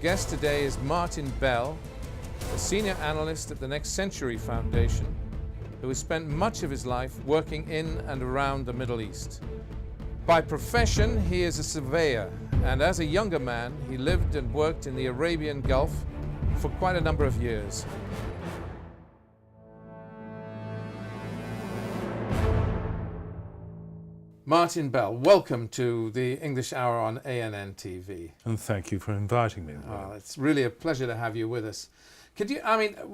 guest today is Martin Bell, a senior analyst at the Next Century Foundation, who has spent much of his life working in and around the Middle East. By profession, he is a surveyor, and as a younger man, he lived and worked in the Arabian Gulf for quite a number of years. Martin Bell, welcome to the English Hour on A.N.N. TV. And thank you for inviting me. It's really a pleasure to have you with us. Could you,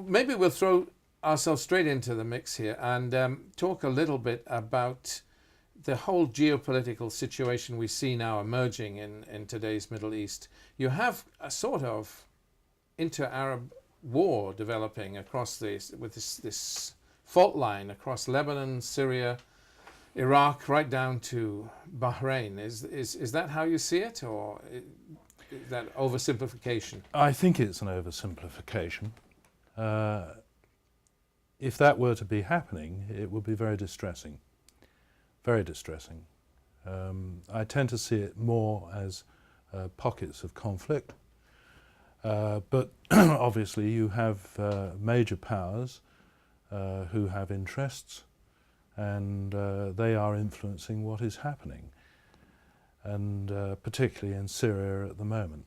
maybe we'll throw ourselves straight into the mix here and talk a little bit about the whole geopolitical situation we see now emerging in today's Middle East. You have a sort of inter-Arab war developing across this fault line across Lebanon, Syria, Iraq, right down to Bahrain. Is that how you see it, or is that oversimplification? I think it's an oversimplification. If that were to be happening, it would be very distressing. Very distressing. I tend to see it more as pockets of conflict. But obviously you have major powers who have interests, and they are influencing what is happening, and particularly in Syria at the moment.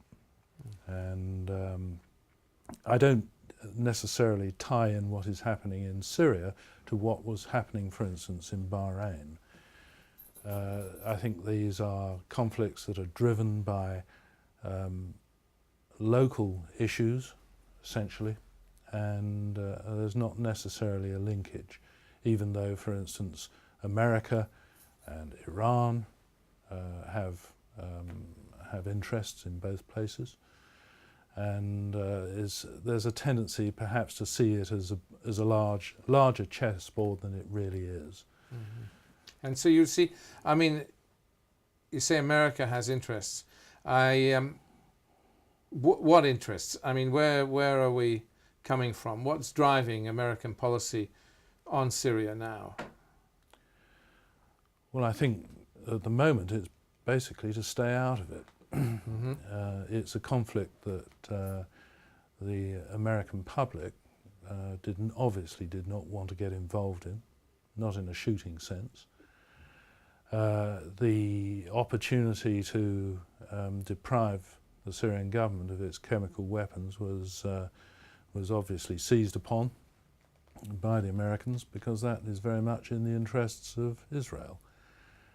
And I don't necessarily tie in what is happening in Syria to what was happening, for instance, in Bahrain. I think these are conflicts that are driven by local issues, essentially, and there's not necessarily a linkage, even though, for instance, America and Iran have interests in both places, and there's a tendency perhaps to see it as a larger chessboard than it really is. Mm-hmm. And so you see, you say America has interests. What interests? Where are we coming from? What's driving American policy on Syria now? Well, I think at the moment it's basically to stay out of it. Mm-hmm. It's a conflict that the American public obviously did not want to get involved in, not in a shooting sense. The opportunity to deprive the Syrian government of its chemical weapons was obviously seized upon by the Americans, because that is very much in the interests of Israel.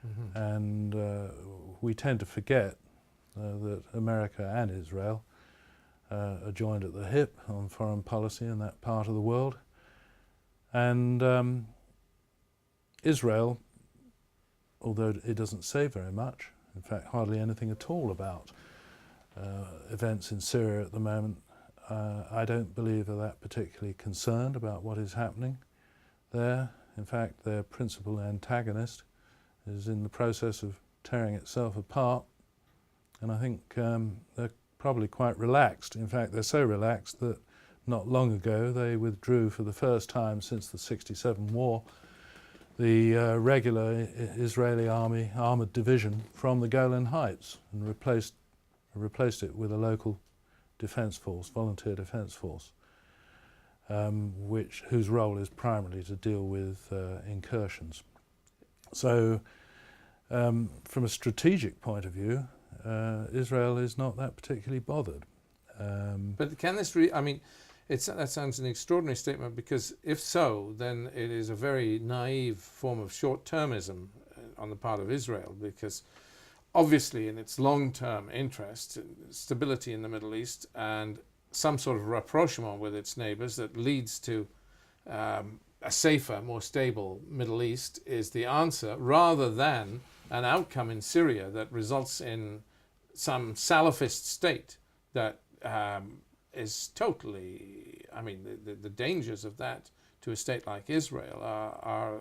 Mm-hmm. And we tend to forget that America and Israel are joined at the hip on foreign policy in that part of the world. And Israel, although it doesn't say very much, in fact hardly anything at all about events in Syria at the moment, I don't believe are that particularly concerned about what is happening there. In fact, their principal antagonist is in the process of tearing itself apart, and I think they're probably quite relaxed. In fact, they're so relaxed that not long ago they withdrew for the first time since the '67 war the regular Israeli army armoured division from the Golan Heights, and replaced it with a local defence force, volunteer defence force, whose role is primarily to deal with incursions. So from a strategic point of view, Israel is not that particularly bothered. But can this that sounds an extraordinary statement, because if so, then it is a very naive form of short-termism on the part of Israel, because obviously in its long-term interest, stability in the Middle East and some sort of rapprochement with its neighbours that leads to a safer, more stable Middle East is the answer, rather than an outcome in Syria that results in some Salafist state that is totally, the dangers of that to a state like Israel are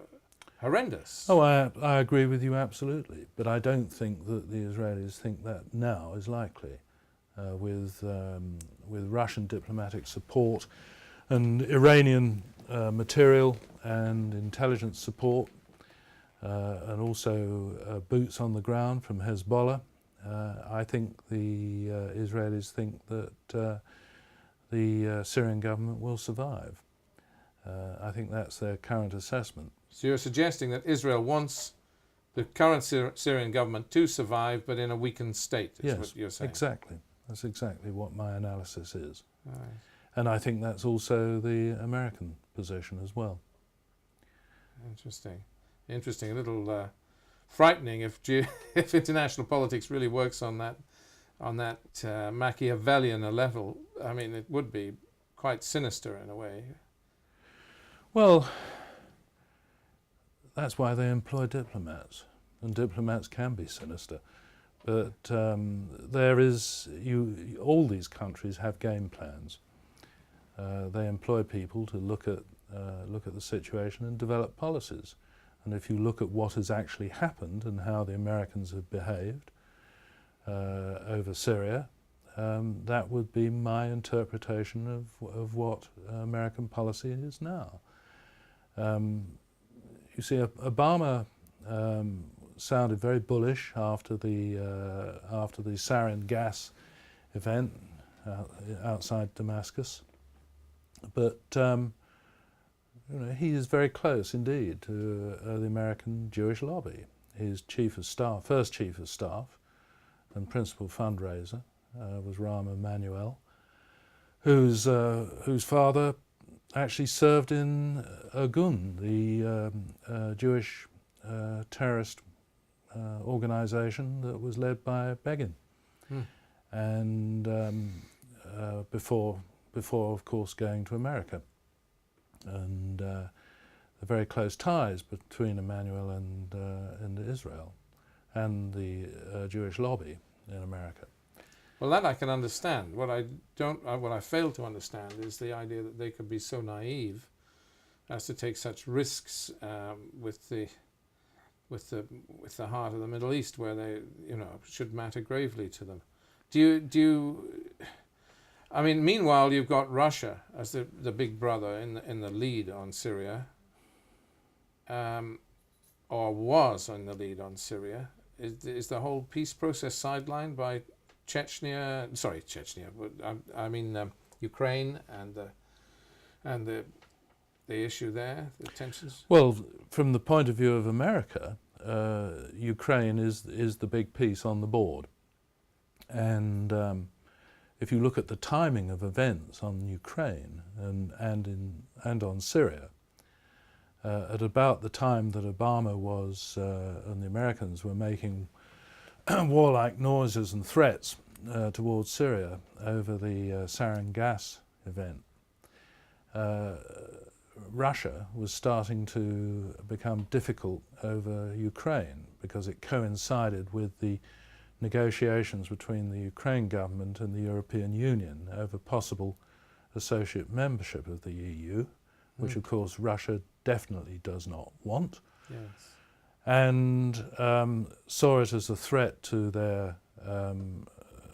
horrendous. Oh, I agree with you absolutely, but I don't think that the Israelis think that now is likely. With Russian diplomatic support and Iranian material and intelligence support, and also boots on the ground from Hezbollah I think the Israelis think that the Syrian government will survive. I think that's their current assessment. So you're suggesting that Israel wants the current Syrian government to survive, but in a weakened state, is what you're saying? Exactly. That's exactly what my analysis is. Right. And I think that's also the American position as well. Interesting. Interesting. A little frightening if if international politics really works on that Machiavellian a level. I mean, it would be quite sinister in a way. Well, that's why they employ diplomats, and diplomats can be sinister. But all these countries have game plans. They employ people to look at the situation and develop policies. And if you look at what has actually happened and how the Americans have behaved over Syria, that would be my interpretation of what American policy is now. You see, Obama sounded very bullish after the sarin gas event outside Damascus, but he is very close indeed to the American Jewish lobby. His first chief of staff, and principal fundraiser was Rahm Emanuel, whose father actually served in Agun, the Jewish terrorist organization that was led by Begin, and before of course going to America. And the very close ties between Emanuel and Israel and the Jewish lobby in America. Well, that I can understand. What I fail to understand is the idea that they could be so naive as to take such risks with the heart of the Middle East, where they should matter gravely to them. Do you? I mean, meanwhile, you've got Russia as the big brother in the lead on Syria, or was in the lead on Syria. Is the whole peace process sidelined by Chechnya? Sorry, Chechnya. I mean Ukraine and the issue there, the tensions. Well, from the point of view of America, Ukraine is the big piece on the board, and if you look at the timing of events on Ukraine and on Syria, at about the time that Obama and the Americans were making warlike noises and threats towards Syria over the sarin gas event, Russia was starting to become difficult over Ukraine because it coincided with the negotiations between the Ukraine government and the European Union over possible associate membership of the EU, which of course Russia definitely does not want. Yes. And saw it as a threat to their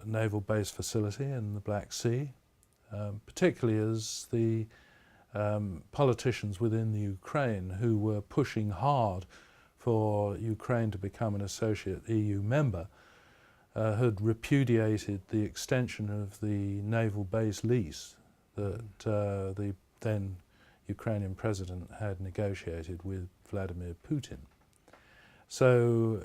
naval base facility in the Black Sea, particularly as the politicians within the Ukraine who were pushing hard for Ukraine to become an associate EU member had repudiated the extension of the naval base lease that the then Ukrainian president had negotiated with Vladimir Putin. So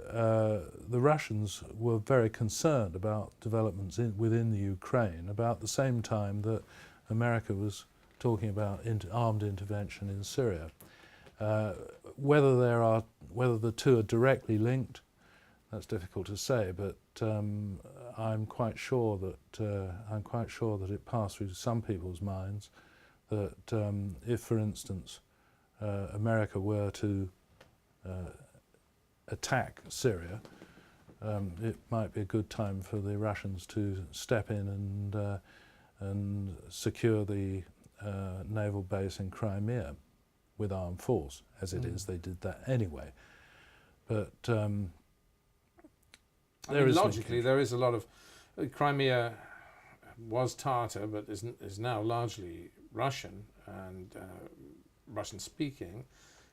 the Russians were very concerned about developments within the Ukraine about the same time that America was talking about armed intervention in Syria. Whether the two are directly linked, that's difficult to say, but I'm quite sure that it passed through some people's minds that if, for instance, America were to attack Syria, it might be a good time for the Russians to step in and secure the naval base in Crimea with armed force. As it is, they did that anyway. But logically, there is a lot of Crimea was Tatar, but is now largely Russian and Russian-speaking,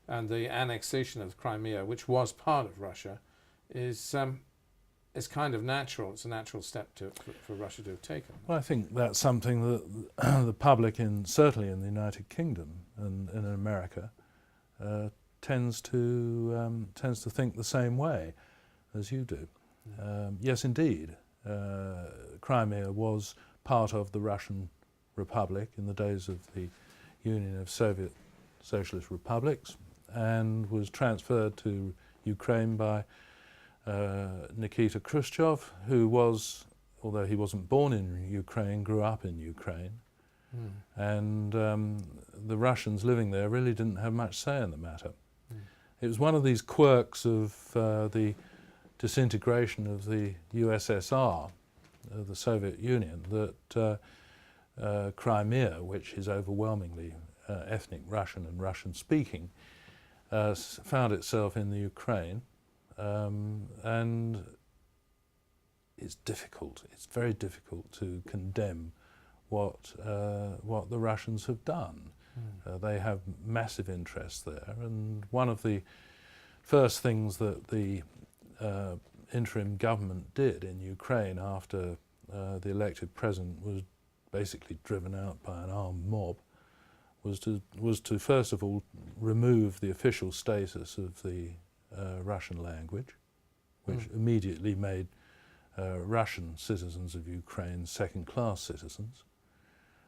and the annexation of Crimea, which was part of Russia, is is kind of natural. It's a natural step for Russia to have taken. Well, I think that's something that the public, certainly in the United Kingdom and in America, tends to think the same way as you do. Yes, indeed, Crimea was part of the Russian Republic in the days of the Union of Soviet Socialist Republics, and was transferred to Ukraine by Nikita Khrushchev, who was, although he wasn't born in Ukraine, grew up in Ukraine. And the Russians living there really didn't have much say in the matter. It was one of these quirks of the disintegration of the USSR, the Soviet Union, that Crimea, which is overwhelmingly ethnic Russian and Russian-speaking, found itself in the Ukraine, and it's difficult. It's very difficult to condemn what the Russians have done. They have massive interests there, and one of the first things that the interim government did in Ukraine after the elected president was basically driven out by an armed mob was to first of all remove the official status of the Russian language, which immediately made Russian citizens of Ukraine second-class citizens,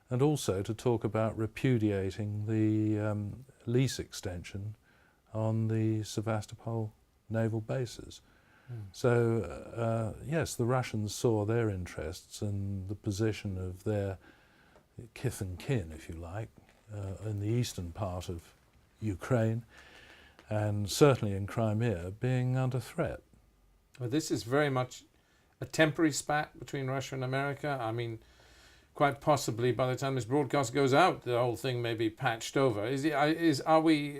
and also to talk about repudiating the lease extension on the Sevastopol naval bases. So yes, the Russians saw their interests and the position of their kith and kin, if you like, in the eastern part of Ukraine, and certainly in Crimea, being under threat. Well, this is very much a temporary spat between Russia and America. I mean, quite possibly by the time this broadcast goes out, the whole thing may be patched over. Are we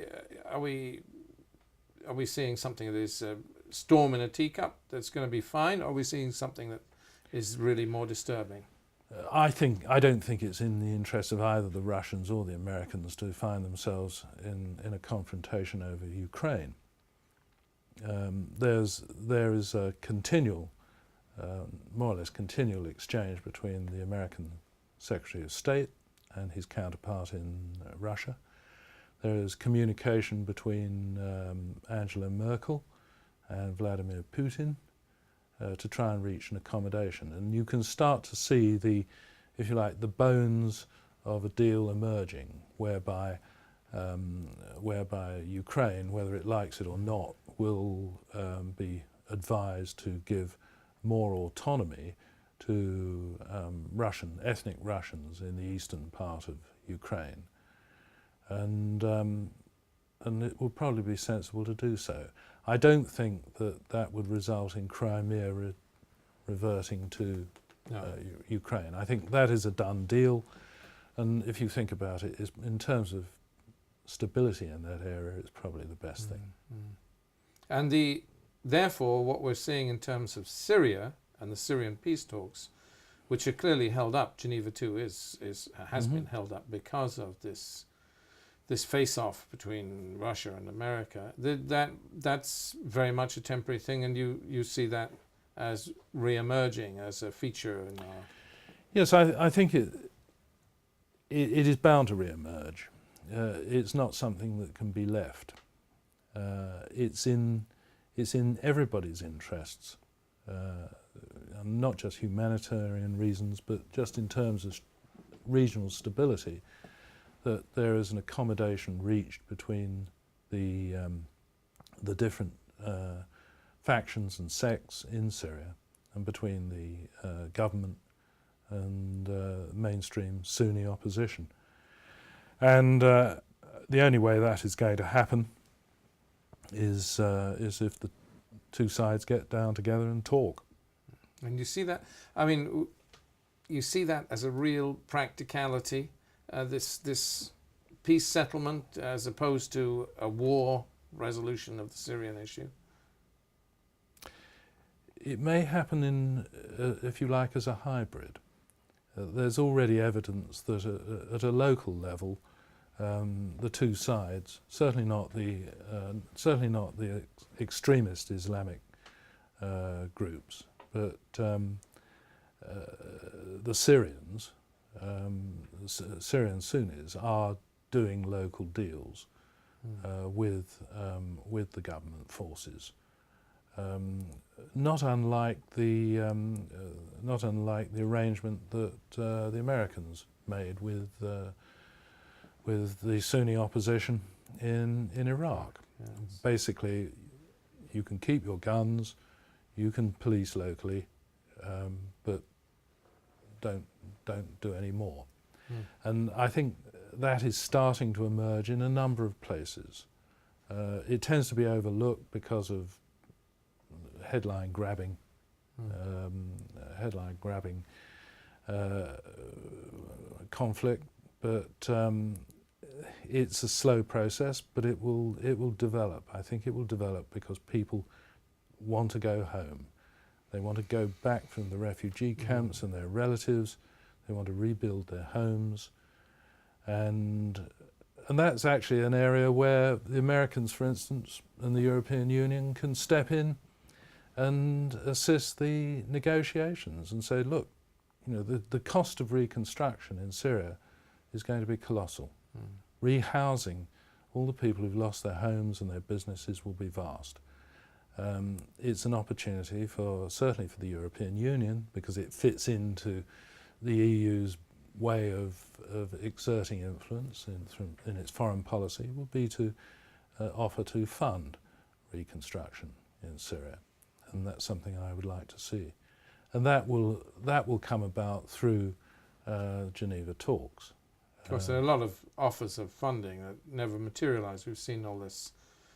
seeing something that is a storm in a teacup that's going to be fine, or are we seeing something that is really more disturbing? I don't think it's in the interest of either the Russians or the Americans to find themselves in a confrontation over Ukraine. There is a continual, more or less continual exchange between the American Secretary of State and his counterpart in Russia. There is communication between Angela Merkel and Vladimir Putin to try and reach an accommodation. And you can start to see the, if you like, the bones of a deal emerging, whereby Ukraine, whether it likes it or not, will be advised to give more autonomy to ethnic Russians in the eastern part of Ukraine. And it will probably be sensible to do so. I don't think that would result in Crimea reverting to Ukraine. I think that is a done deal, and if you think about it, in terms of stability in that area, it's probably the best thing. And therefore, what we're seeing in terms of Syria and the Syrian peace talks, which are clearly held up, Geneva II has been held up because of this face-off between Russia and America. That's very much a temporary thing, and you see that as re-emerging as a feature in our... Yes, I think it is bound to re-emerge. It's not something that can be left. It's in everybody's interests, not just humanitarian reasons, but just in terms of regional stability, that there is an accommodation reached between the different factions and sects in Syria, and between the government and mainstream Sunni opposition. And the only way that is going to happen is if the two sides get down together and talk. And you see that, I mean, you see that as a real practicality, this peace settlement as opposed to a war resolution of the Syrian issue? It may happen in, if you like, as a hybrid. There's already evidence that at a local level, the two sides, certainly not the extremist Islamic groups, but the Syrians, Syrian Sunnis, are doing local deals with the government forces, not unlike the arrangement that the Americans made with the Sunni opposition in Iraq. Yes. Basically, you can keep your guns, you can police locally, but don't do any more. And I think that is starting to emerge in a number of places. It tends to be overlooked because of headline grabbing, conflict, but it's a slow process, but it will develop. I think it will develop because people want to go home. They want to go back from the refugee camps and their relatives. They want to rebuild their homes. And that's actually an area where the Americans, for instance, and the European Union can step in and assist the negotiations and say, look, you know, the cost of reconstruction in Syria is going to be colossal. Rehousing all the people who've lost their homes and their businesses will be vast. It's an opportunity certainly for the European Union, because it fits into the EU's way of exerting influence in its foreign policy, will be to offer to fund reconstruction in Syria, and that's something I would like to see, and that will come about through Geneva talks. Of course, there are a lot of offers of funding that never materialise. We've seen all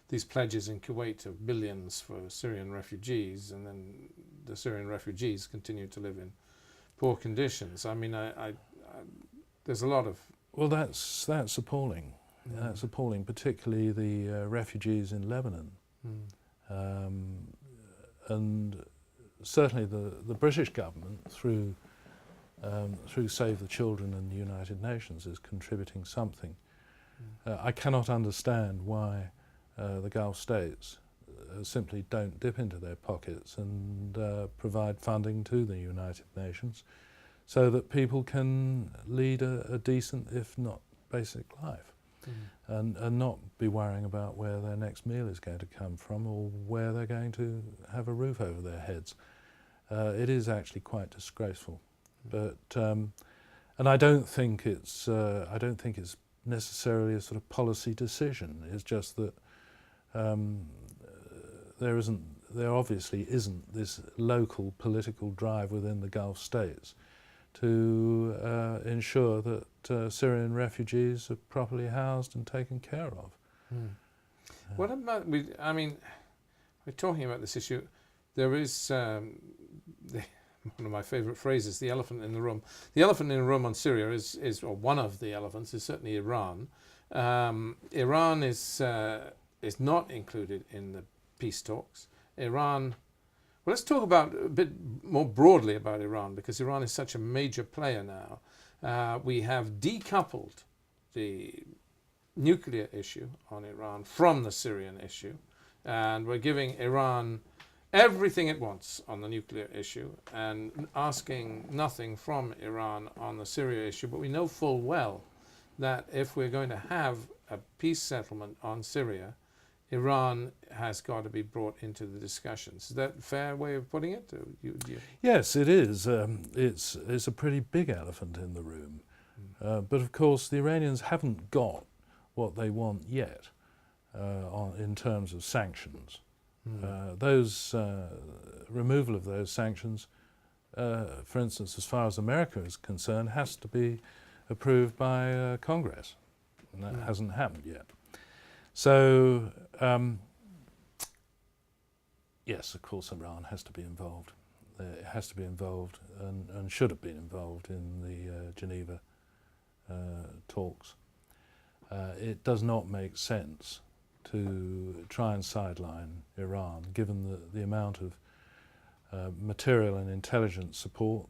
these pledges in Kuwait of billions for Syrian refugees, and then the Syrian refugees continue to live in poor conditions. I mean, there's a lot of... Well, that's appalling. That's appalling, particularly the refugees in Lebanon. And certainly the British government, through Save the Children and the United Nations, is contributing something. I cannot understand why the Gulf states simply don't dip into their pockets and provide funding to the United Nations so that people can lead a decent, if not basic, life, and not be worrying about where their next meal is going to come from or where they're going to have a roof over their heads. It is actually quite disgraceful. But and I don't think it's necessarily a sort of policy decision. It's just that there obviously isn't this local political drive within the Gulf states to ensure that Syrian refugees are properly housed and taken care of. What about, I mean, we're talking about this issue. There is one of my favourite phrases, the elephant in the room. The elephant in the room on Syria is or one of the elephants, is certainly Iran. Iran is not included in the peace talks. Iran, well, let's talk about a bit more broadly about Iran, because Iran is such a major player now. We have decoupled the nuclear issue on Iran from the Syrian issue, and we're giving Iran everything it wants on the nuclear issue and asking nothing from Iran on the Syria issue. But we know full well that if we're going to have a peace settlement on Syria, Iran has got to be brought into the discussions. Is that a fair way of putting it? Yes, it is. It's a pretty big elephant in the room. But of course the Iranians haven't got what they want yet in terms of sanctions. Those removal of those sanctions, for instance, as far as America is concerned, has to be approved by Congress, and that hasn't happened yet. So, yes, of course, Iran has to be involved. It has to be involved, and should have been involved in the Geneva talks. It does not make sense to try and sideline Iran, given the amount of material and intelligence support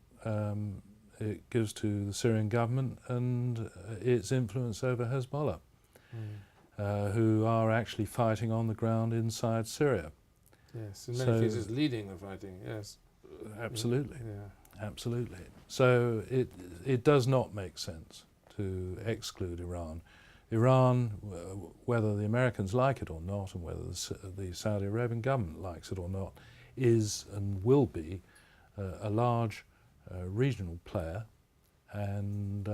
it gives to the Syrian government and its influence over Hezbollah, who are actually fighting on the ground inside Syria. Yes, in many cases leading the fighting, yes. Absolutely. Yeah. Absolutely. So it does not make sense to exclude Iran. Iran, whether the Americans like it or not, and whether the Saudi Arabian government likes it or not, is and will be a large regional player, and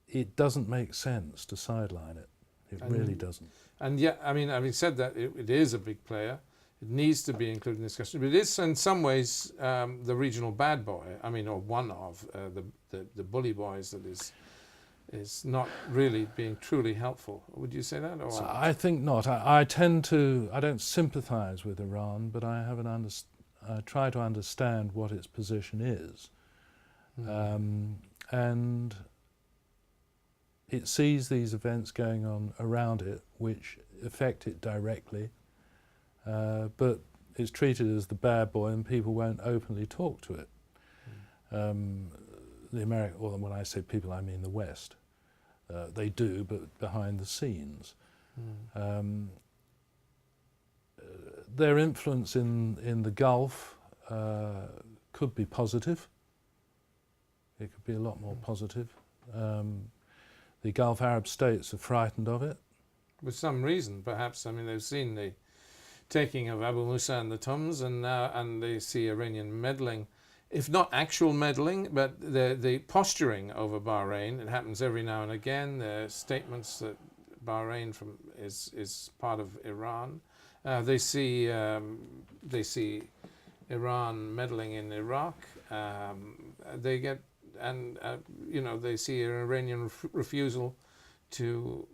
it doesn't make sense to sideline it. It really doesn't. And yet, I mean, having said that, it is a big player. It needs to be included in this discussion. But it is, in some ways, the regional bad boy. I mean, or one of the bully boys that is not really being truly helpful. Would you say that? Or So I think not. I don't sympathise with Iran, but I try to understand what its position is. And it sees these events going on around it which affect it directly, but it's treated as the bad boy and people won't openly talk to it. Or when I say people, I mean the West. They do, but behind the scenes. Their influence in the Gulf could be positive. It could be a lot more positive. The Gulf Arab states are frightened of it. with some reason, perhaps. I mean, they've seen the taking of Abu Musa and the Tums, and they see Iranian meddling, if not actual meddling, but the posturing over Bahrain. It happens every now and again. There are statements that Bahrain is part of Iran. They see Iran meddling in Iraq. They get they see an Iranian refusal to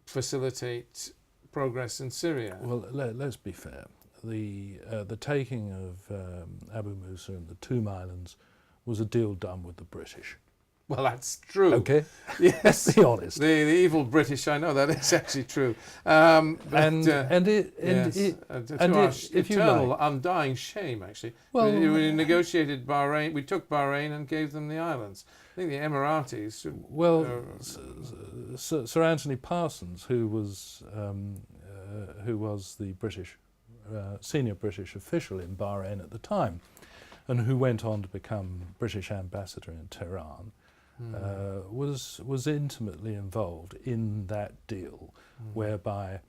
facilitate progress in Syria. Well, let's be fair. The taking of Abu Musa and the Tomb Islands was a deal done with the British. Well, that's true. Okay, Yes, let's be honest. the evil British. I know that is actually true. If eternal, like, undying shame. Actually, well, we negotiated Bahrain. We took Bahrain and gave them the islands. I think the Emiratis should. Well, Sir Anthony Parsons, who was the British senior British official in Bahrain at the time, and who went on to become British ambassador in Tehran, was intimately involved in that deal, whereby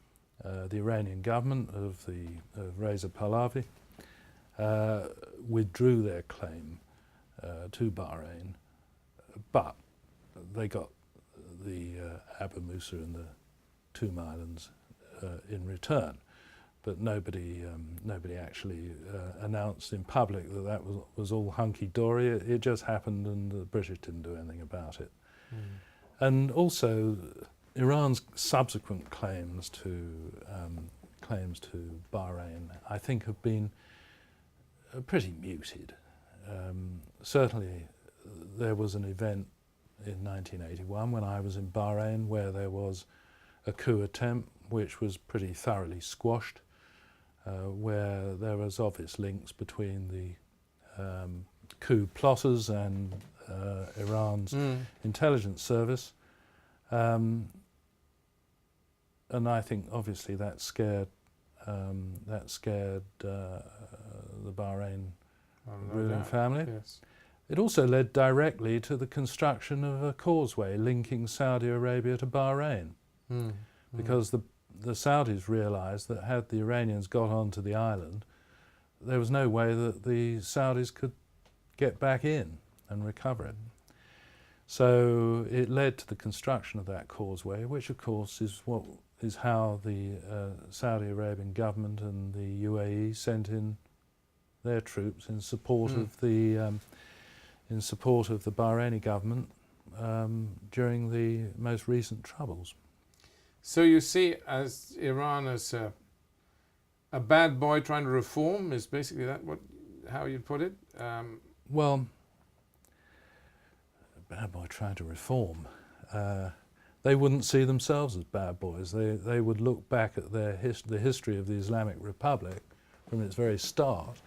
the Iranian government of Reza Pahlavi withdrew their claim to Bahrain, but they got the Abu Musa and the Tomb Islands in return. But nobody actually announced in public that was all hunky-dory. It just happened, and the British didn't do anything about it. And also, Iran's subsequent claims to Bahrain, I think, have been pretty muted. Certainly, there was an event in 1981 when I was in Bahrain where there was a coup attempt which was pretty thoroughly squashed. Where there was obvious links between the coup plotters and Iran's intelligence service, and I think obviously that scared the Bahrain ruling family. Yes. It also led directly to the construction of a causeway linking Saudi Arabia to Bahrain, because the Saudis realised that had the Iranians got onto the island, there was no way that the Saudis could get back in and recover it. So it led to the construction of that causeway, which of course is how the Saudi Arabian government and the UAE sent in their troops in support of the Bahraini government during the most recent troubles. So you see as Iran as a bad boy trying to reform, is basically how you'd put it? Well, a bad boy trying to reform. They wouldn't see themselves as bad boys. They would look back at the history of the Islamic Republic from its very start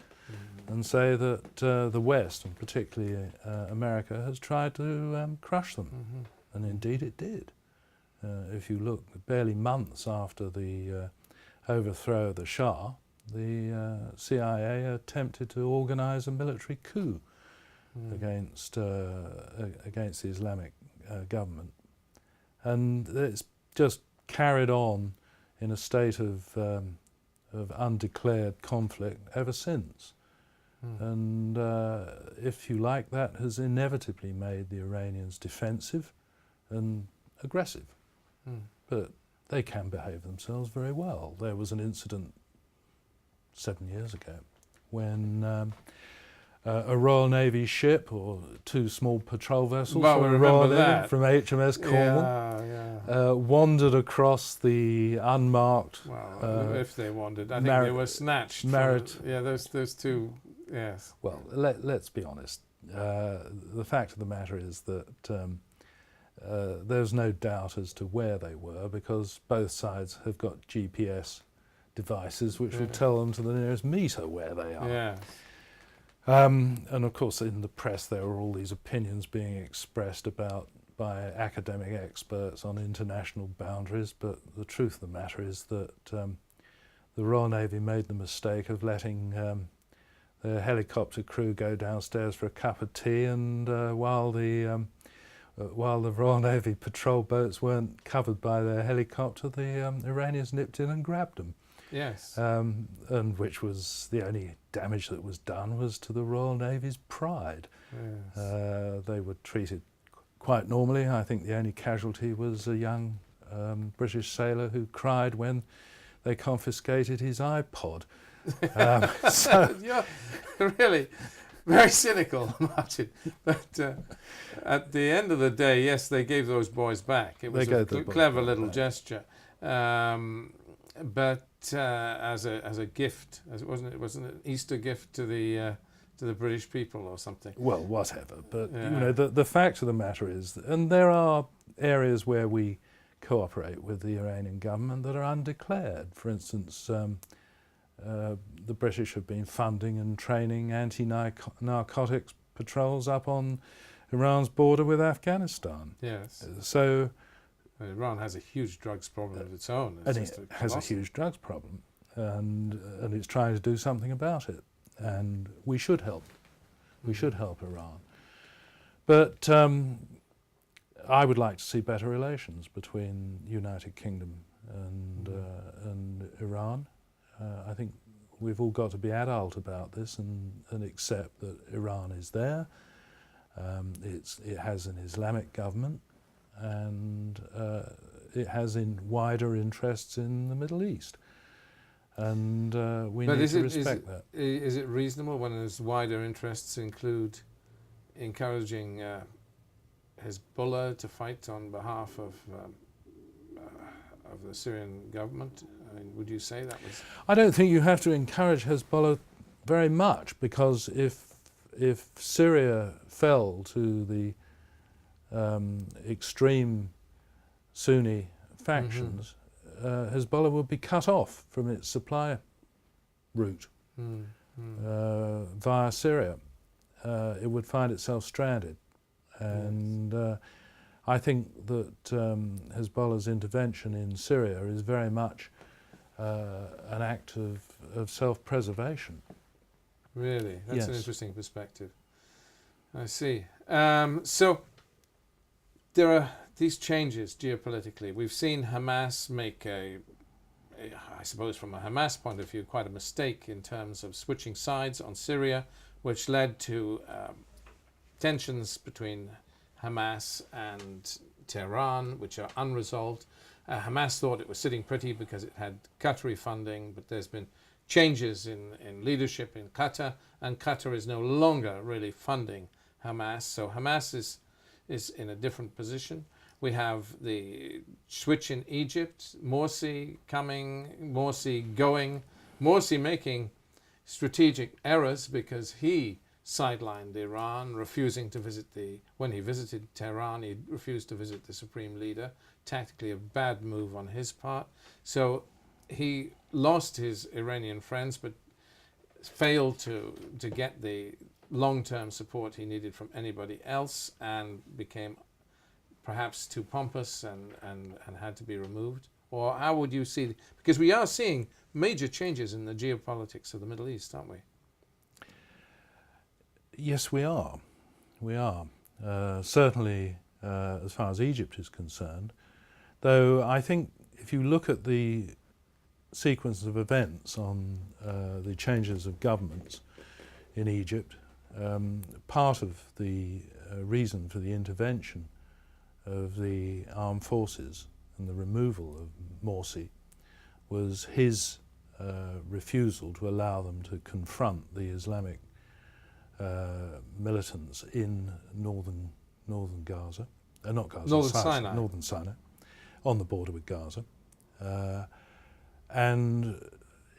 and say that the West, and particularly America, has tried to crush them. And indeed it did. If you look barely months after the overthrow of the Shah, the CIA attempted to organise a military coup against the Islamic government, and it's just carried on in a state of undeclared conflict ever since. And if you like, that has inevitably made the Iranians defensive and aggressive. But they can behave themselves very well. There was an incident 7 years ago when a Royal Navy ship or two small patrol vessels Well, from, we Royal remember Navy, that. from HMS Cornwall wandered across the unmarked. Well, if they wanted, I think Mar- they were snatched. Those two. Yes. Well, let's be honest. The fact of the matter is that there's no doubt as to where they were, because both sides have got GPS devices which will tell them to the nearest metre where they are. Yeah. And of course, in the press, there are all these opinions being expressed by academic experts on international boundaries. But the truth of the matter is that the Royal Navy made the mistake of letting the helicopter crew go downstairs for a cup of tea, and while the Royal Navy patrol boats weren't covered by their helicopter, the Iranians nipped in and grabbed them. Yes. And which was the only damage that was done was to the Royal Navy's pride. Yes. They were treated quite normally. I think the only casualty was a young British sailor who cried when they confiscated his iPod. So You're really very cynical, Martin. But at the end of the day, yes, they gave those boys back. It was a clever little gesture. But as a gift, as it wasn't an Easter gift to the British people or something. Well, whatever. But you know, the fact of the matter is, and there are areas where we cooperate with the Iranian government that are undeclared. For instance, the British have been funding and training anti-narcotics patrols up on Iran's border with Afghanistan. Yes. So Iran has a huge drugs problem of its own. And it has a huge drugs problem, and it's trying to do something about it. And we should help. We should help Iran. But I would like to see better relations between United Kingdom and Iran. I think we've all got to be adult about this and accept that Iran is there. It has an Islamic government, and it has wider interests in the Middle East. And we need to respect that. Is it reasonable when its wider interests include encouraging Hezbollah to fight on behalf of the Syrian government? I mean, would you say that was? I don't think you have to encourage Hezbollah very much, because if Syria fell to the extreme Sunni factions, Hezbollah would be cut off from its supply route via Syria. It would find itself stranded. And I think that Hezbollah's intervention in Syria is very much an act of self-preservation. Really? That's Yes. an interesting perspective. I see. So there are these changes geopolitically. We've seen Hamas make I suppose from a Hamas point of view, quite a mistake in terms of switching sides on Syria, which led to tensions between Hamas and Tehran, which are unresolved. Hamas thought it was sitting pretty because it had Qatari funding, but there's been changes in leadership in Qatar, and Qatar is no longer really funding Hamas. So Hamas is in a different position. We have the switch in Egypt, Morsi coming, Morsi going, Morsi making strategic errors because he sidelined Iran, refusing to visit when he visited Tehran, he refused to visit the supreme leader. Tactically a bad move on his part. So he lost his Iranian friends, but failed to get the long-term support he needed from anybody else, and became perhaps too pompous and had to be removed. Or how would you see, because we are seeing major changes in the geopolitics of the Middle East, aren't we? Yes, we are. We are. Certainly, as far as Egypt is concerned, though I think if you look at the sequence of events on the changes of governments in Egypt, part of the reason for the intervention of the armed forces and the removal of Morsi was his refusal to allow them to confront the Islamic militants in northern Gaza, not Gaza, northern Sinai, on the border with Gaza, and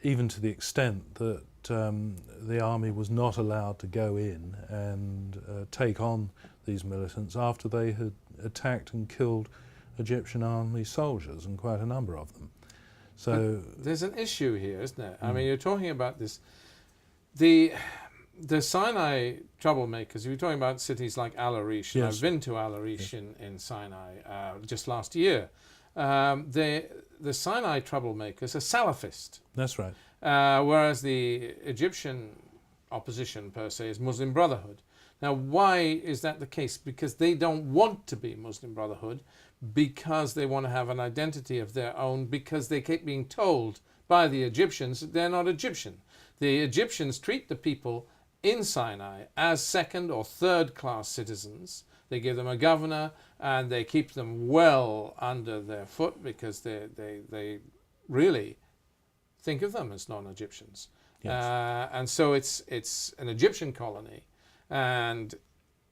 even to the extent that the army was not allowed to go in and take on these militants after they had attacked and killed Egyptian army soldiers, and quite a number of them. So but there's an issue here, isn't there? I mean, you're talking about this, the Sinai troublemakers. You're talking about cities like Al Arish. Yes. I've been to Al Arish in Sinai just last year. The Sinai troublemakers are Salafist. that's right. Whereas the Egyptian opposition per se is Muslim Brotherhood. Now, why is that the case? Because they don't want to be Muslim Brotherhood, because they want to have an identity of their own, because they keep being told by the Egyptians that they're not Egyptian. The Egyptians treat the people in Sinai as second or third class citizens. They give them a governor and they keep them well under their foot because they really think of them as non-Egyptians. Yes. And so it's an Egyptian colony. And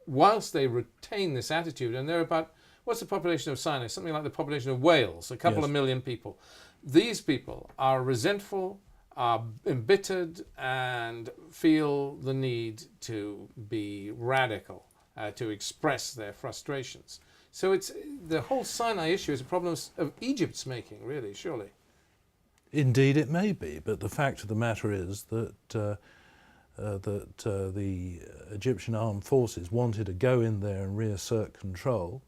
whilst they retain this attitude, and they're about, what's the population of Sinai? Something like the population of Wales, a couple of million people. These people are resentful, are embittered, and feel the need to be radical, to express their frustrations. So it's the whole Sinai issue is a problem of Egypt's making, really, surely. Indeed, it may be, but the fact of the matter is that the Egyptian armed forces wanted to go in there and reassert control,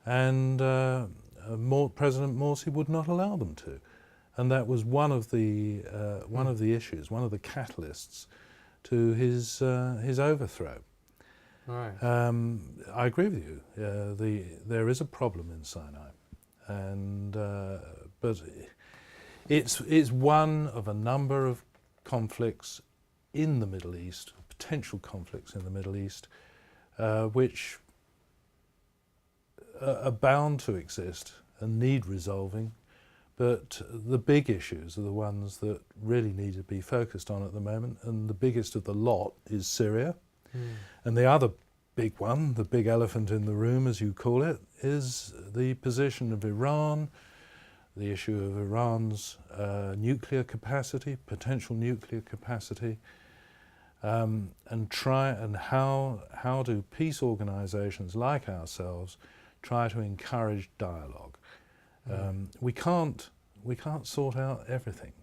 and President Morsi would not allow them to, and that was one of the issues, one of the catalysts to his overthrow. Right. I agree with you. There is a problem in Sinai, and but it's one of a number of conflicts in the Middle East, potential conflicts in the Middle East, which are bound to exist and need resolving. But the big issues are the ones that really need to be focused on at the moment, and the biggest of the lot is Syria. And the other big one, the big elephant in the room, as you call it, is the position of Iran, the issue of Iran's nuclear capacity, potential nuclear capacity, and how do peace organisations like ourselves try to encourage dialogue. We can't sort out everything.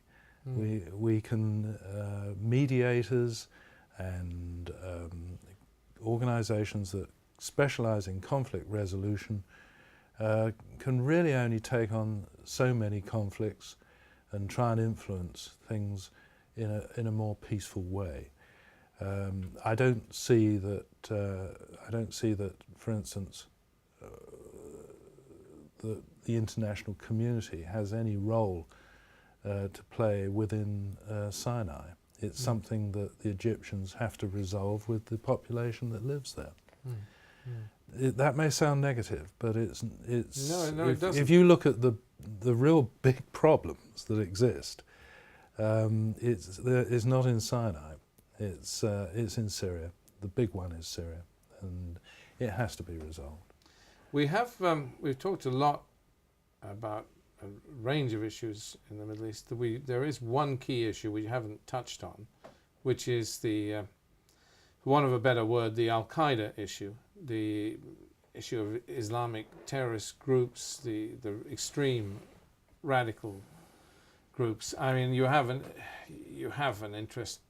We can mediators and organisations that specialise in conflict resolution can really only take on so many conflicts and try and influence things in a more peaceful way. I don't see that. For instance, the international community has any role to play within Sinai. It's something that the Egyptians have to resolve with the population that lives there. That may sound negative, but it's No, it doesn't. if you look at the real big problems that exist, it's not in Sinai. It's in Syria. The big one is Syria, and it has to be resolved. We've talked a lot about a range of issues in the Middle East. There is one key issue we haven't touched on, which is the, for want of a better word, the Al-Qaeda issue, the issue of Islamic terrorist groups, the extreme radical groups. I mean, you have an interest,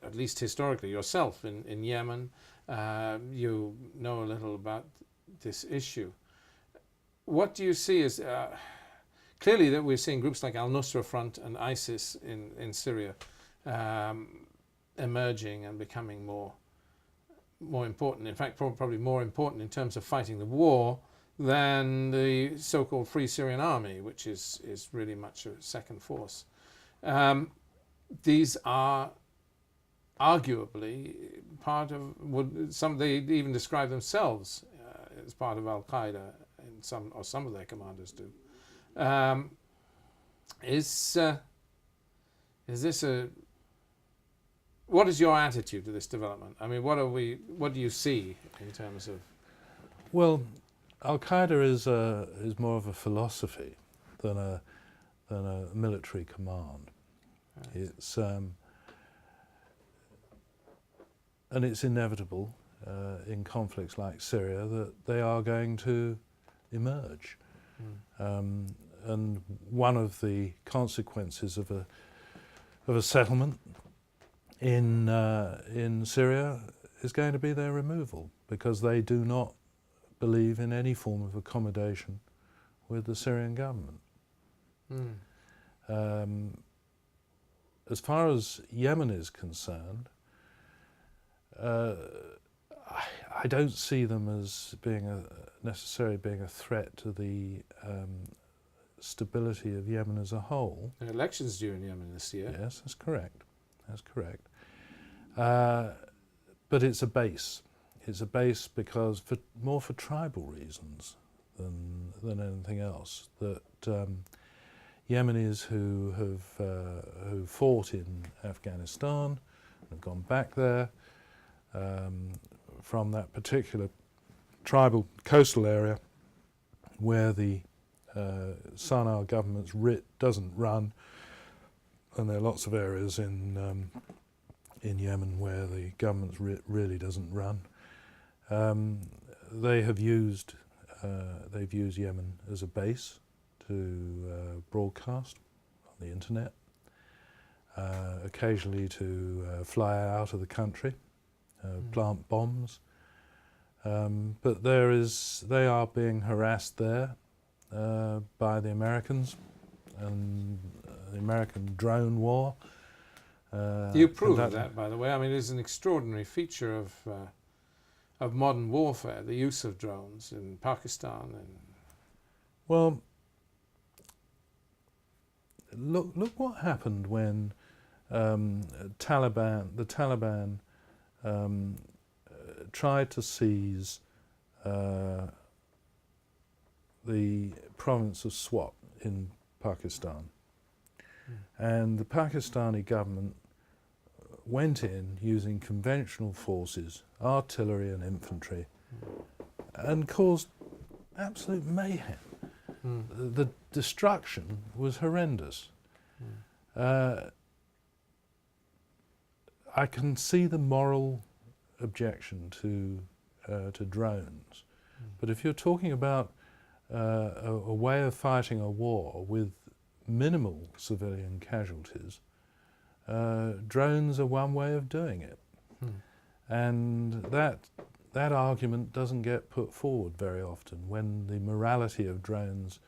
at least historically, yourself in Yemen. You know a little about this issue. What do you see as clearly that we're seeing groups like Al-Nusra Front and ISIS in Syria emerging and becoming more important. In fact, probably more important in terms of fighting the war than the so-called Free Syrian Army, which is really much a second force. These are arguably part of they even describe themselves as part of Al-Qaeda, or some of their commanders do. Is this what is your attitude to this development? I mean, what do you see in terms of? Well, Al-Qaeda is more of a philosophy than a military command. Right. And it's inevitable in conflicts like Syria that they are going to emerge. And one of the consequences of a settlement in Syria is going to be their removal, because they do not believe in any form of accommodation with the Syrian government. As far as Yemen is concerned, I don't see them as necessarily being a threat to the stability of Yemen as a whole. There are elections due in Yemen this year. Yes, that's correct. That's correct. But it's a base. It's a base because more for tribal reasons than anything else. That Yemenis who fought in Afghanistan and have gone back there from that particular tribal coastal area where the Sana'a government's writ doesn't run, and there are lots of areas in Yemen where the government's writ really doesn't run. They've used Yemen as a base to broadcast on the internet, occasionally to fly out of the country, plant bombs. But they are being harassed there by the Americans and the American drone war. You prove that, by the way. I mean, it is an extraordinary feature of modern warfare, the use of drones in Pakistan. Well, look what happened when the Taliban tried to seize the province of Swat in Pakistan. And the Pakistani government went in using conventional forces, artillery and infantry, and caused absolute mayhem. The destruction was horrendous. I can see the moral objection to drones, but if you're talking about a way of fighting a war with minimal civilian casualties, drones are one way of doing it. And that argument doesn't get put forward very often when the morality of drones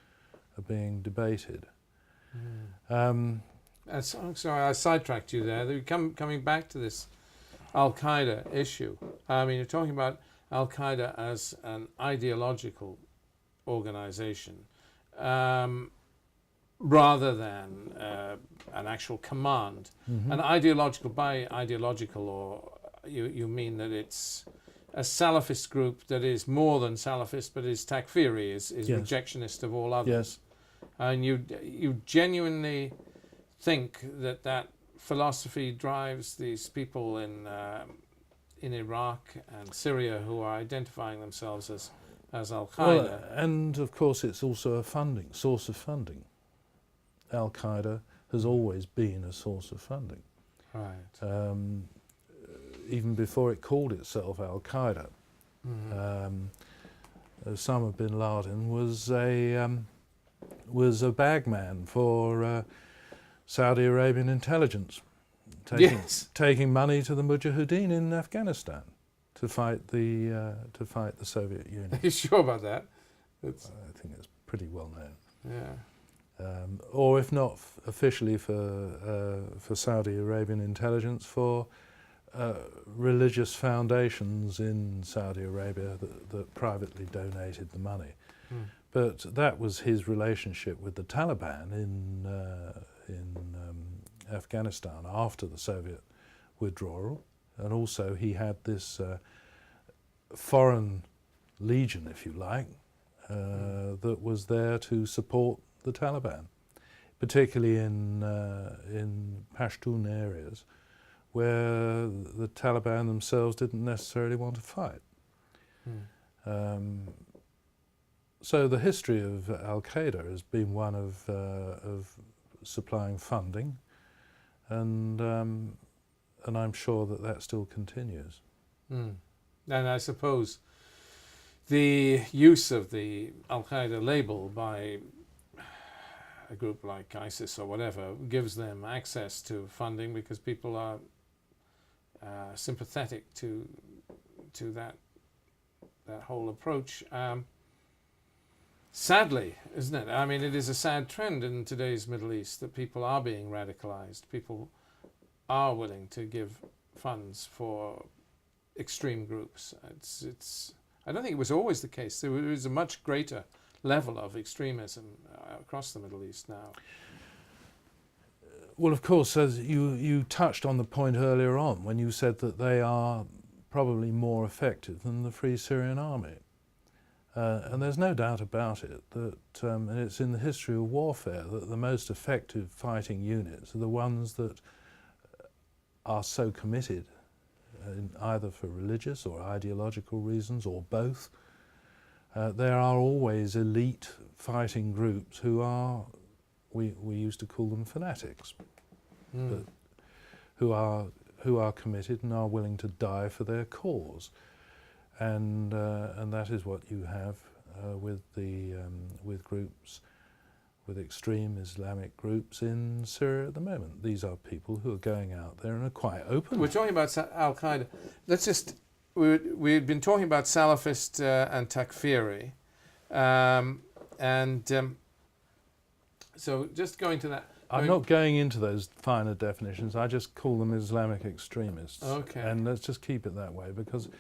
are being debated. Sorry, I sidetracked you there. Coming back to this Al-Qaeda issue. I mean, you're talking about Al-Qaeda as an ideological organization rather than an actual command. And by ideological, or you mean that it's a Salafist group that is more than Salafist, but is takfiri, is yes, rejectionist of all others. Yes. And you genuinely think that philosophy drives these people in Iraq and Syria who are identifying themselves as Al-Qaeda. Well, and of course it's also a source of funding. Al-Qaeda has always been a source of funding. Right. Even before it called itself Al-Qaeda. Osama bin Laden was a bagman for Saudi Arabian intelligence, taking money to the Mujahideen in Afghanistan to fight the Soviet Union. Are you sure about that? I think it's pretty well known. Yeah. or if not officially for Saudi Arabian intelligence, for religious foundations in Saudi Arabia that privately donated the money. Mm. But that was his relationship with the Taliban in Afghanistan after the Soviet withdrawal, and also he had this foreign legion, if you like, that was there to support the Taliban, particularly in Pashtun areas where the Taliban themselves didn't necessarily want to fight. So the history of Al-Qaeda has been one of supplying funding, and I'm sure that still continues. And I suppose the use of the Al-Qaeda label by a group like ISIS or whatever gives them access to funding because people are sympathetic to that whole approach. Sadly, isn't it? I mean, it is a sad trend in today's Middle East that people are being radicalized. People are willing to give funds for extreme groups. It's. I don't think it was always the case. There is a much greater level of extremism across the Middle East now. Well, of course, as you touched on the point earlier on when you said that they are probably more effective than the Free Syrian Army. And there's no doubt about it that, and it's in the history of warfare, that the most effective fighting units are the ones that are so committed, either for religious or ideological reasons or both. There are always elite fighting groups who are, we used to call them fanatics, but who are committed and are willing to die for their cause. And that is what you have with groups, with extreme Islamic groups in Syria at the moment. These are people who are going out there and are quite open. We're talking about Al-Qaeda. Let's just, we've been talking about Salafist and Takfiri. So just going to that. I'm not going into those finer definitions. I just call them Islamic extremists. Okay. And let's just keep it that way, because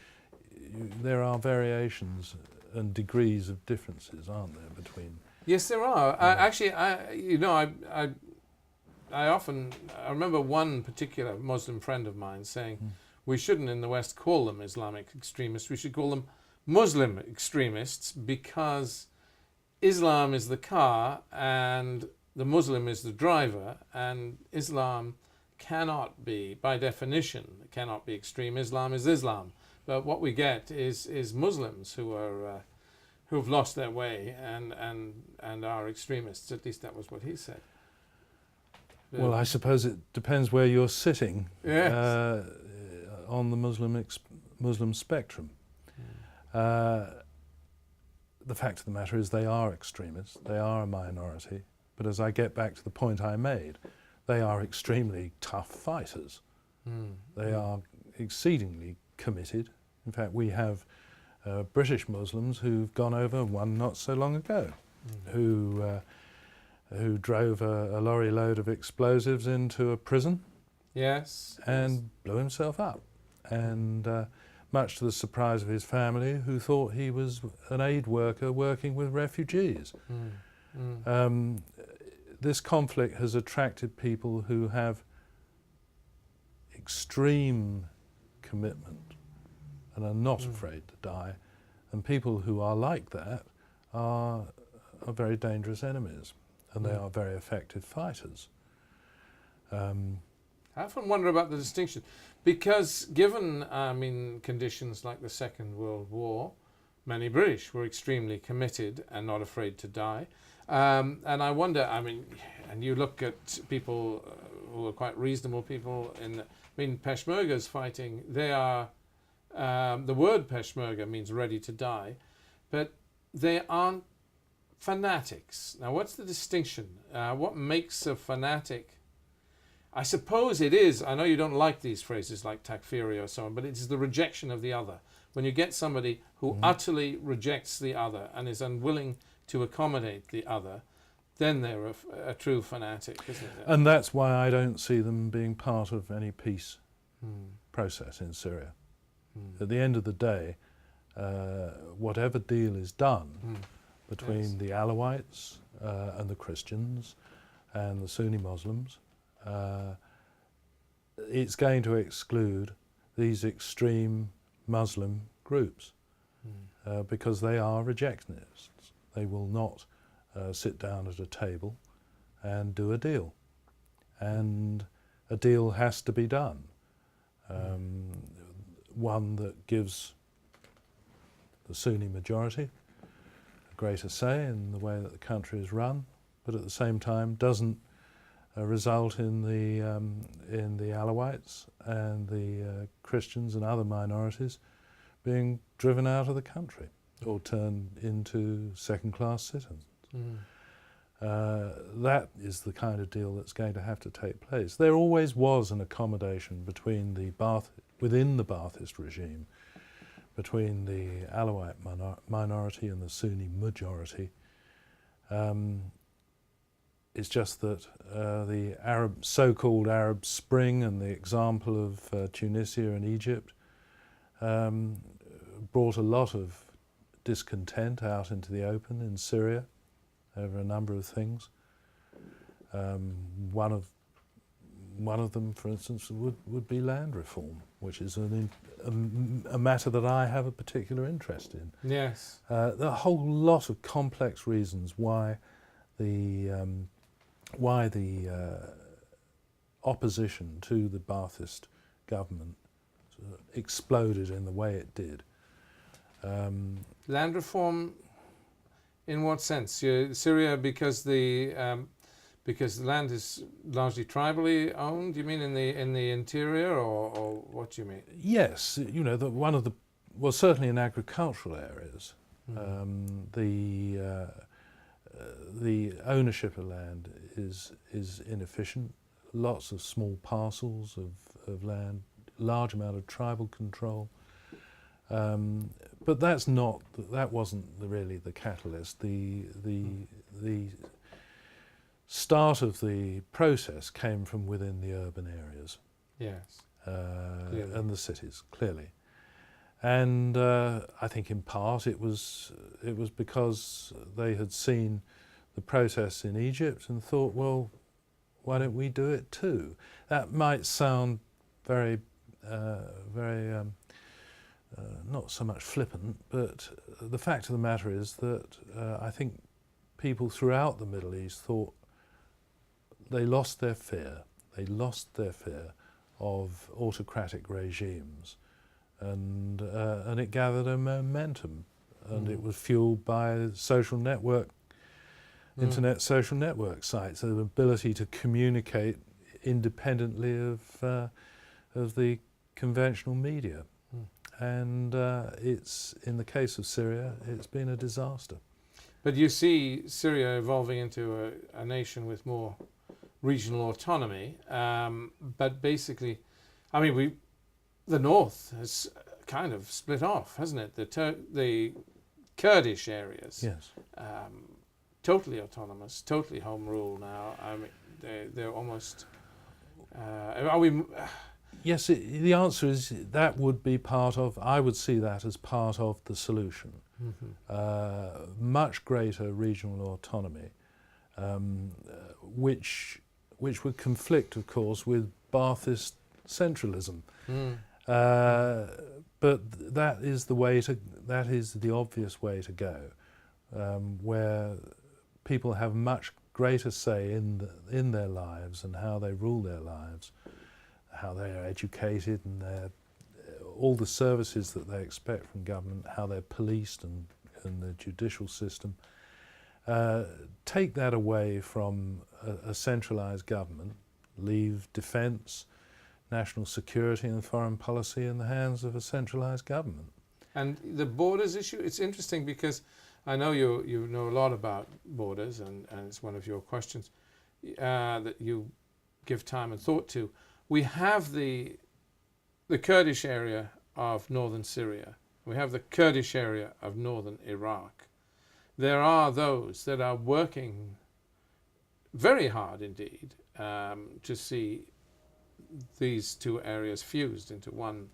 there are variations and degrees of differences, aren't there, between... Yes, there are. Yeah. I remember one particular Muslim friend of mine saying, we shouldn't in the West call them Islamic extremists, we should call them Muslim extremists, because Islam is the car and the Muslim is the driver, and Islam cannot be, by definition, cannot be extreme. Islam is Islam. But what we get is Muslims who've lost their way and are extremists. At least that was what he said. Well, I suppose it depends where you're sitting. Yes. On the Muslim spectrum. The fact of the matter is they are extremists. They are a minority. But as I get back to the point I made, they are extremely tough fighters. They are exceedingly committed. In fact, we have British Muslims who've gone over, one not so long ago, who drove a lorry load of explosives into a prison. Yes. And blew himself up. And much to the surprise of his family, who thought he was an aid worker working with refugees. This conflict has attracted people who have extreme commitment and are not afraid to die, and people who are like that are very dangerous enemies, and they are very effective fighters. I often wonder about the distinction, because given conditions like the Second World War, many British were extremely committed and not afraid to die. And I wonder, and you look at people who are quite reasonable people Peshmerga's fighting, they are, the word Peshmerga means ready to die, but they aren't fanatics. Now, what's the distinction? What makes a fanatic? I suppose it is, I know you don't like these phrases like takfiri or so on, but it is the rejection of the other. When you get somebody who utterly rejects the other and is unwilling to accommodate the other, then they're a true fanatic, isn't it? And that's why I don't see them being part of any peace Mm. process in Syria. Mm. At the end of the day, whatever deal is done Mm. between Yes. the Alawites and the Christians and the Sunni Muslims, it's going to exclude these extreme Muslim groups because they are rejectionists. They will not sit down at a table and do a deal. And a deal has to be done. One that gives the Sunni majority a greater say in the way that the country is run, but at the same time doesn't result in the Alawites and the Christians and other minorities being driven out of the country or turned into second-class citizens. Mm. That is the kind of deal that's going to have to take place. There always was an accommodation between within the Ba'athist regime, between the Alawite minority and the Sunni majority. It's just that the so-called Arab Spring and the example of Tunisia and Egypt brought a lot of discontent out into the open in Syria over a number of things. One of them, for instance, would be land reform, which is a matter that I have a particular interest in. Yes. There are a whole lot of complex reasons why the opposition to the Ba'athist government sort of exploded in the way it did. Land reform, in what sense? Syria, because the land is largely tribally owned. You mean in the interior, or what do you mean? Yes, you know, certainly in agricultural areas, the ownership of land is inefficient. Lots of small parcels of land, large amount of tribal control. But that wasn't really the catalyst. The start of the process came from within the urban areas. Yes. And the cities, clearly. And I think in part it was because they had seen the process in Egypt and thought, well, why don't we do it too? That might sound very not so much flippant, but the fact of the matter is that I think people throughout the Middle East thought they lost their fear. They lost their fear of autocratic regimes, and it gathered a momentum, and it was fueled by social network, internet social network sites, the ability to communicate independently of the conventional media. And it's, in the case of Syria, it's been a disaster. But you see Syria evolving into a nation with more regional autonomy. But basically, I mean, the north has kind of split off, hasn't it? The Kurdish areas, Yes, totally autonomous, totally home rule now. I mean, they're almost. Are we? yes. The answer is that would be part of. I would see that as part of the solution. Much greater regional autonomy, which would conflict, of course, with Ba'athist centralism. But that is the obvious way to go, where people have much greater say in their lives and how they rule their lives, how they are educated, and all the services that they expect from government, how they're policed and the judicial system. Take that away from a centralised government, leave defence, national security and foreign policy in the hands of a centralised government. And the borders issue, it's interesting because I know you know a lot about borders, and it's one of your questions that you give time and thought to. We have the Kurdish area of northern Syria. We have the Kurdish area of northern Iraq. There are those that are working very hard indeed to see these two areas fused into one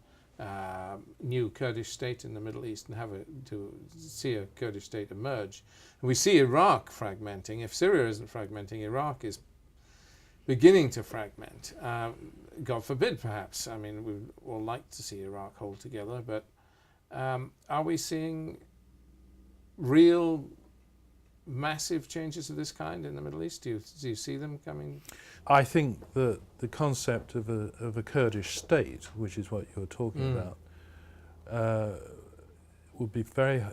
new Kurdish state in the Middle East and to see a Kurdish state emerge. And we see Iraq fragmenting. If Syria isn't fragmenting, Iraq is beginning to fragment. God forbid, perhaps. I mean, we all like to see Iraq hold together, but are we seeing real massive changes of this kind in the Middle East? Do you see them coming? I think that the concept of a Kurdish state, which is what you're talking about, would be very.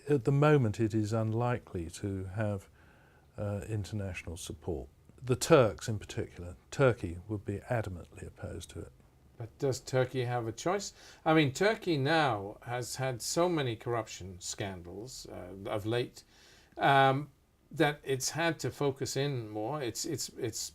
At the moment, it is unlikely to have international support. The Turks, in particular, Turkey would be adamantly opposed to it. But does Turkey have a choice? I mean, Turkey now has had so many corruption scandals of late that it's had to focus in more. It's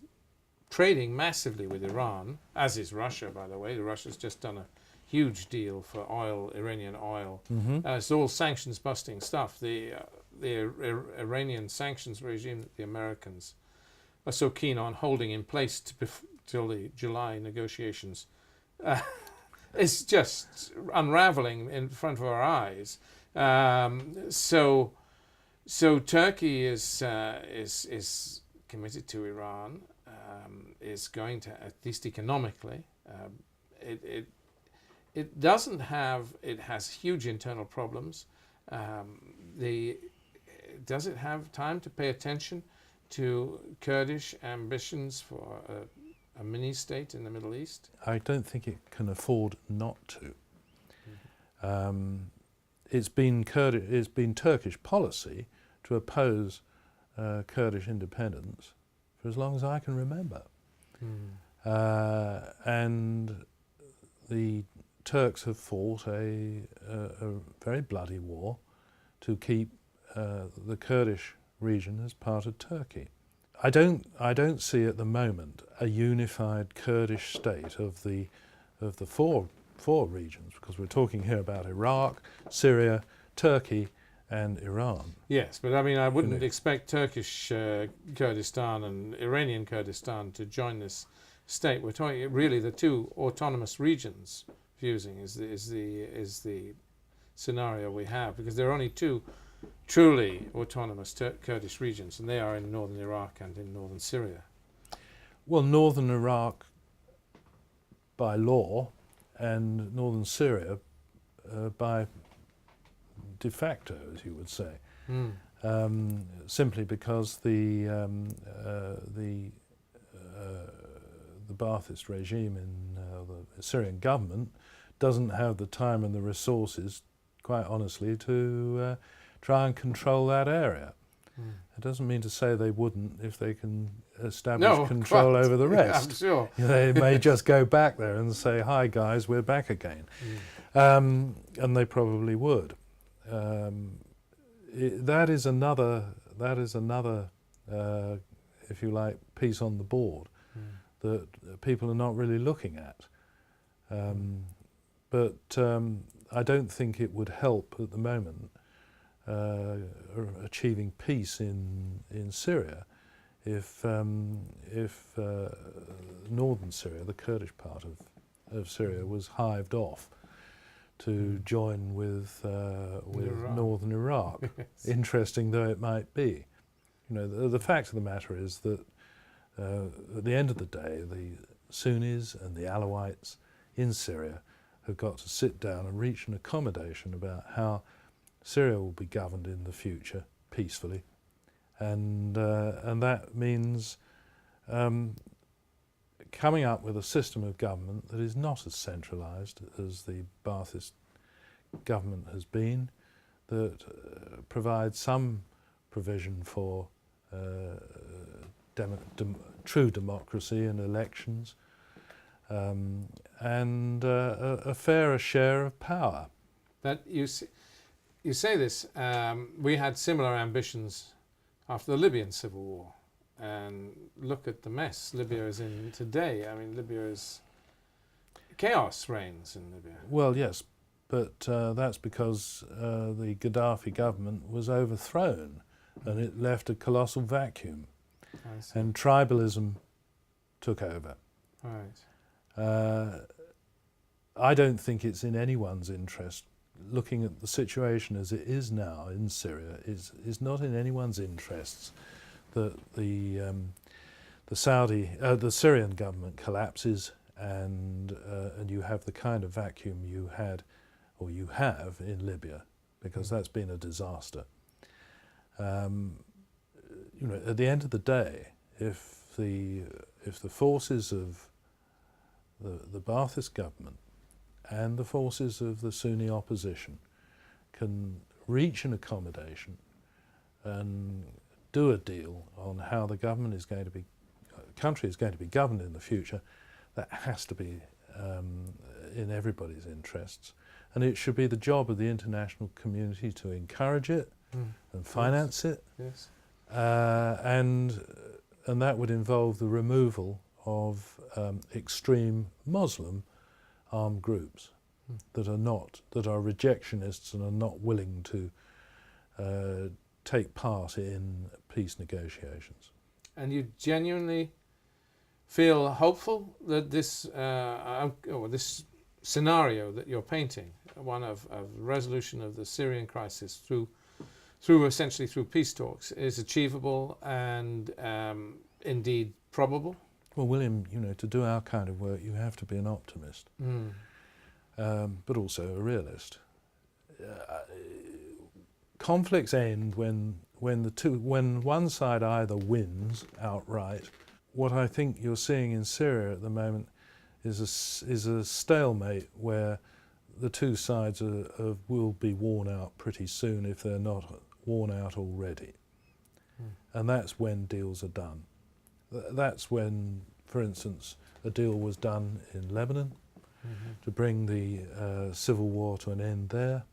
trading massively with Iran, as is Russia, by the way. Russia's just done a huge deal for oil, Iranian oil. It's all sanctions busting stuff. The Iranian sanctions regime that the Americans are so keen on holding in place till the July negotiations is just unraveling in front of our eyes. So Turkey is committed to Iran. Is going to, at least economically, it doesn't have. It has huge internal problems. Does it have time to pay attention to Kurdish ambitions for a mini-state in the Middle East? I don't think it can afford not to. It's been Turkish policy to oppose Kurdish independence for as long as I can remember. And the Turks have fought a very bloody war to keep the Kurdish region as part of Turkey. I don't see at the moment a unified Kurdish state of the four regions, because we're talking here about Iraq, Syria, Turkey, and Iran. Yes, but I mean, I wouldn't expect Turkish Kurdistan and Iranian Kurdistan to join this state. We're talking really the two autonomous regions fusing is the scenario we have, because there are only two truly autonomous Kurdish regions, and they are in northern Iraq and in northern Syria. Well, northern Iraq by law, and northern Syria by de facto, as you would say, simply because the Ba'athist regime in the Syrian government doesn't have the time and the resources, quite honestly, to try and control that area. It doesn't mean to say they wouldn't if they can establish control over the rest. I'm sure. They may just go back there and say, "Hi guys, we're back again," and they probably would. That is another, if you like, piece on the board that people are not really looking at. But I don't think it would help at the moment achieving peace in Syria if northern Syria, the Kurdish part of Syria, was hived off to join with northern Iraq. Yes. Interesting though it might be. You know, the fact of the matter is that at the end of the day, the Sunnis and the Alawites in Syria have got to sit down and reach an accommodation about how Syria will be governed in the future peacefully, and that means coming up with a system of government that is not as centralised as the Ba'athist government has been, that provides some provision for true democracy and elections, and a fairer share of power. That you say this. We had similar ambitions after the Libyan civil war, and look at the mess Libya is in today. I mean, chaos reigns in Libya. Well, yes, but that's because the Gaddafi government was overthrown, and it left a colossal vacuum. I see. and tribalism took over. Right. I don't think it's in anyone's interest. Looking at the situation as it is now in Syria is not in anyone's interests that the Syrian government collapses and you have the kind of vacuum you had or you have in Libya, because that's been a disaster. At the end of the day, if the forces of the Ba'athist government and the forces of the Sunni opposition can reach an accommodation and do a deal on how the country is going to be governed in the future, that has to be in everybody's interests. And it should be the job of the international community to encourage it and finance it. Yes. And that would involve the removal of extreme Muslim armed groups that are rejectionists and are not willing to take part in peace negotiations. And you genuinely feel hopeful that this scenario that you're painting, one of resolution of the Syrian crisis essentially through peace talks, is achievable and indeed probable? Well, William, to do our kind of work, you have to be an optimist, but also a realist. Conflicts end when one side either wins outright. What I think you're seeing in Syria at the moment is a stalemate where the two sides will be worn out pretty soon if they're not worn out already. And that's when deals are done. That's when, for instance, a deal was done in Lebanon to bring the civil war to an end there.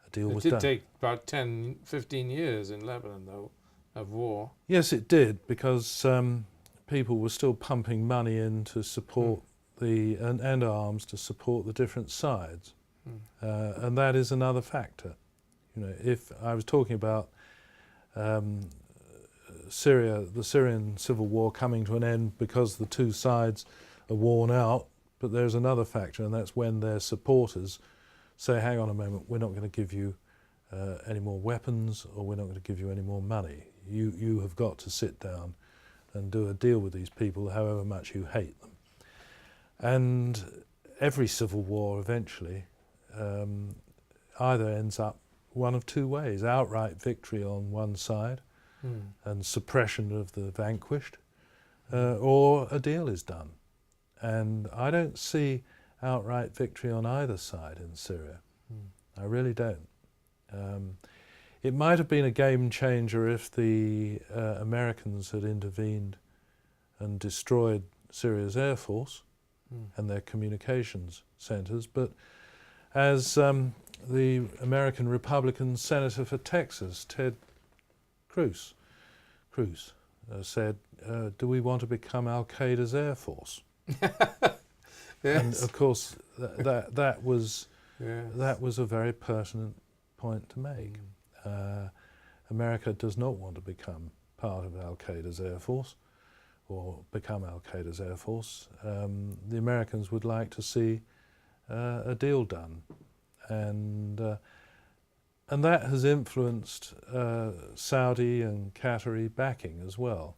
A deal was done. It did take about 10, 15 years in Lebanon, though, of war. Yes, it did, because people were still pumping money in to support and arms to support the different sides. And that is another factor. If I was talking about Syria, the Syrian civil war coming to an end because the two sides are worn out, but there's another factor, and that's when their supporters say, hang on a moment, we're not going to give you any more weapons, or we're not going to give you any more money. You have got to sit down and do a deal with these people, however much you hate them. And every civil war eventually either ends up one of two ways: outright victory on one side and suppression of the vanquished, or a deal is done. And I don't see outright victory on either side in Syria. I really don't. It might have been a game changer if the Americans had intervened and destroyed Syria's air force and their communications centres, but as the American Republican Senator for Texas, Ted Cruz, said, do we want to become Al-Qaeda's air force? Yes. And of course that was a very pertinent point to make. America does not want to become part of Al-Qaeda's air force or become Al-Qaeda's air force. The Americans would like to see a deal done, and that has influenced Saudi and Qatari backing as well,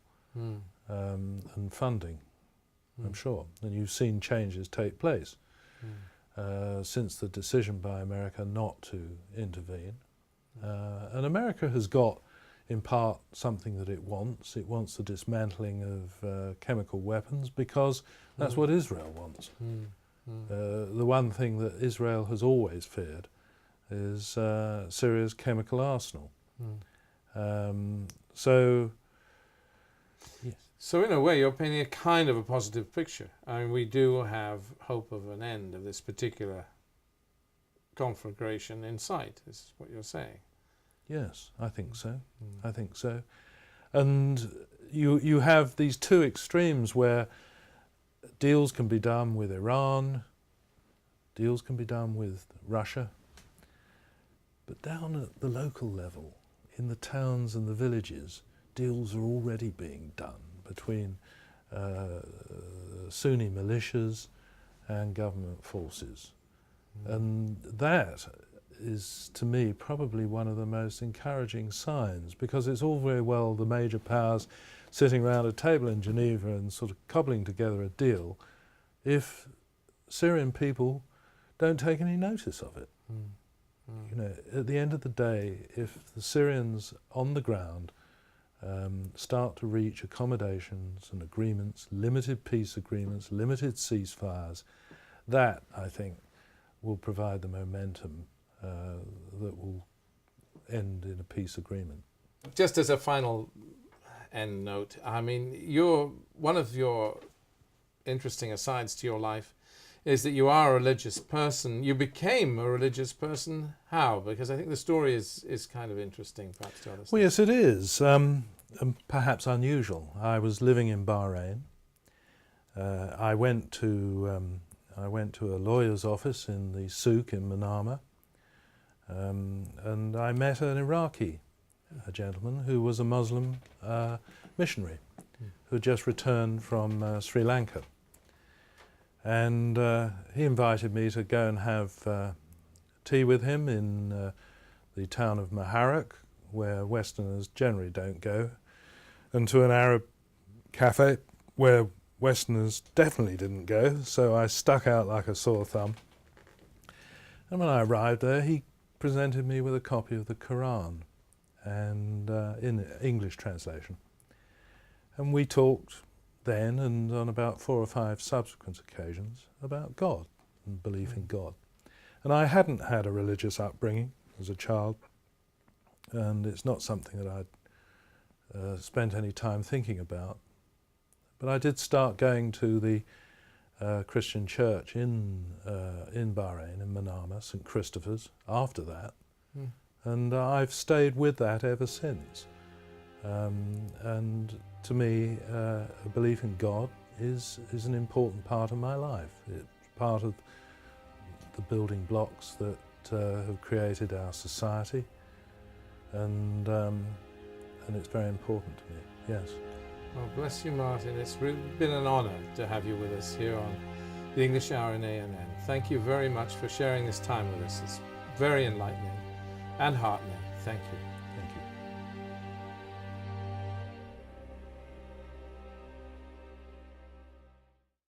and funding, I'm sure. And you've seen changes take place since the decision by America not to intervene. And America has got, in part, something that it wants. It wants the dismantling of chemical weapons, because that's what Israel wants. The one thing that Israel has always feared is Syria's chemical arsenal. So in a way, you're painting a kind of a positive picture. I mean, we do have hope of an end of this particular conflagration in sight, is what you're saying. yes, I think so. I think so. And you have these two extremes where deals can be done with Iran, deals can be done with Russia, but down at the local level, in the towns and the villages, deals are already being done between Sunni militias and government forces. And that is, to me, probably one of the most encouraging signs, because it's all very well the major powers sitting around a table in Geneva and sort of cobbling together a deal if Syrian people don't take any notice of it. You know, at the end of the day, if the Syrians on the ground start to reach accommodations and agreements, limited peace agreements, limited ceasefires, that, I think, will provide the momentum that will end in a peace agreement. Just as a final end note, I mean, one of your interesting asides to your life is that you are a religious person. You became a religious person. How? Because I think the story is kind of interesting, perhaps, to others. Well, yes, it is, and perhaps unusual. I was living in Bahrain. I went to a lawyer's office in the souk in Manama, and I met an Iraqi gentleman who was a Muslim missionary who had just returned from Sri Lanka. And he invited me to go and have tea with him in the town of Muharraq, where Westerners generally don't go, and to an Arab cafe where Westerners definitely didn't go, so I stuck out like a sore thumb. And when I arrived there, he presented me with a copy of the Quran, and in English translation. And we talked then and on about 4 or 5 subsequent occasions about God and belief in God. And I hadn't had a religious upbringing as a child, and it's not something that I'd spent any time thinking about. But I did start going to the Christian church in Bahrain, in Manama, St. Christopher's, after that. And I've stayed with that ever since. And to me, a belief in God is an important part of my life. It's part of the building blocks that have created our society, and it's very important to me, yes. Well, bless you, Martin. It's really been an honour to have you with us here on the English Hour in A.N.N. Thank you very much for sharing this time with us. It's very enlightening and heartening. Thank you.